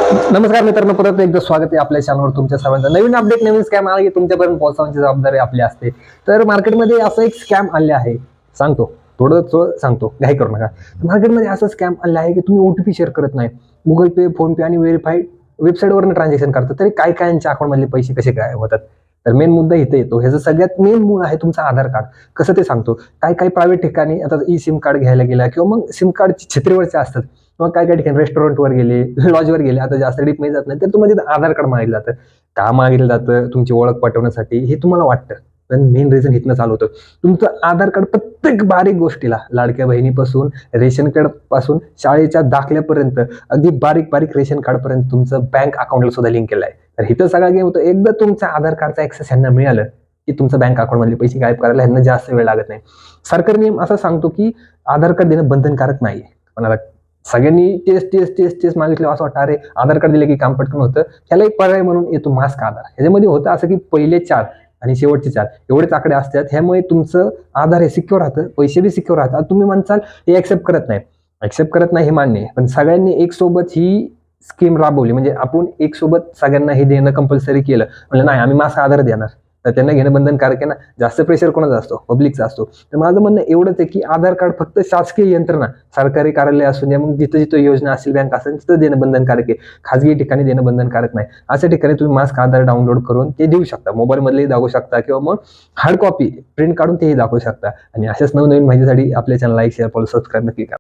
नमस्कार मित्रांनो, परत एकदा स्वागत आहे आपल्या चॅनलवर तुमच्या सर्वांचं. नवीन अपडेट, नवीन स्कॅम आला की तुमच्यापर्यंत पोहोचवण्याची जबाबदारी आपली असते. तर मार्केटमध्ये असं एक स्कॅम आले आहे, सांगतो थोडं सांगतो, घाई करू नका. मार्केटमध्ये असं स्कॅम आले आहे की तुम्ही OTP शेअर करत नाही, गुगल पे, फोन पे आणि व्हेरीफाईड वेबसाईटवरून ट्रान्झॅक्शन करतात, तरी काय कायांच्या अकाउंटमधले पैसे कसे काय होतात. तर मेन मुद्दा इथे येतो. ह्याचं सगळ्यात मेन मूळ आहे तुमचं आधार कार्ड. कसं ते सांगतो. काही प्रायव्हेट ठिकाणी आता सिम कार्ड घ्यायला गेला किंवा मग सिम कार्ड छत्रीवरचे असतात, मग काय ठिकाणी रेस्टॉरंटवर गेले, लॉजवर गेले, आता जास्त डीप मध्ये जात नाही, तर तुम्हाला तिथं आधार कार्ड मागितलं जातं. का मागितलं जातं? तुमची ओळख पटवण्यासाठी, हे तुम्हाला वाटतं. पण मेन रिझन इथनं चालू होतं. तुमचं आधार कार्ड प्रत्येक बारीक गोष्टीला, लाडक्या बहिणीपासून, रेशन कार्ड पासून, शाळेच्या दाखल्यापर्यंत, अगदी बारीक बारीक रेशन कार्ड पर्यंत तुमचं बँक अकाउंटला सुद्धा लिंक केलं आहे. तर इथं सगळा गेम होतं. एकदा तुमच्या आधार कार्डचा ऍक्सेस यांना मिळालं की तुमचं बँक अकाउंट मधले पैसे गायब करायला यांना जास्त वेळ लागत नाही. सरकारी नियम असा सांगतो की आधार कार्ड देणं बंधनकारक नाही. पण आता सगळ्यांनी तेच मागितलं, असं वाटतं अरे आधार कार्ड दिलं की काम पटकन होतं. त्याला एक पर्याय म्हणून येतो मास्क आधार. ह्याच्यामध्ये होतं असं की पहिले 4 आणि शेवटचे 4 एवढेच आकडे असतात. ह्यामुळे तुमचं आधार हे सिक्युअर राहतं, पैसे बी सिक्युअर राहतात. तुम्ही म्हणसाल हे ऍक्सेप्ट करत नाही हे मान्य आहे, पण सगळ्यांनी एक सोबत ही स्कीम राबवली, म्हणजे आपण एक सोबत सगळ्यांना हे देणं कंपल्सरी केलं. म्हणलं नाही आम्ही मास्क आधार देणार, तर त्यांना घेणं बंधनकारक आहे ना. जास्त प्रेशर कोणाचा असतो? पब्लिकचा असतो. तर माझं म्हणणं एवढंच आहे की आधार कार्ड फक्त शासकीय यंत्रणा, सरकारी कार्यालय असून द्या, मग जिथं जिथं योजना असेल, बँक असेल, तिथं देणं बंधनकारक आहे. खाजगी ठिकाणी देणं बंधनकारक नाही. अशा ठिकाणी तुम्ही मास्क आधार डाउनलोड करून ते देऊ शकता, मोबाईल मधलेही दाखवू शकता किंवा मग हार्ड कॉपी प्रिंट काढून तेही दाखवू शकता. आणि अशाच नवनवीन माहितीसाठी आपल्या channel like, share, follow, subscribe नक्की करा.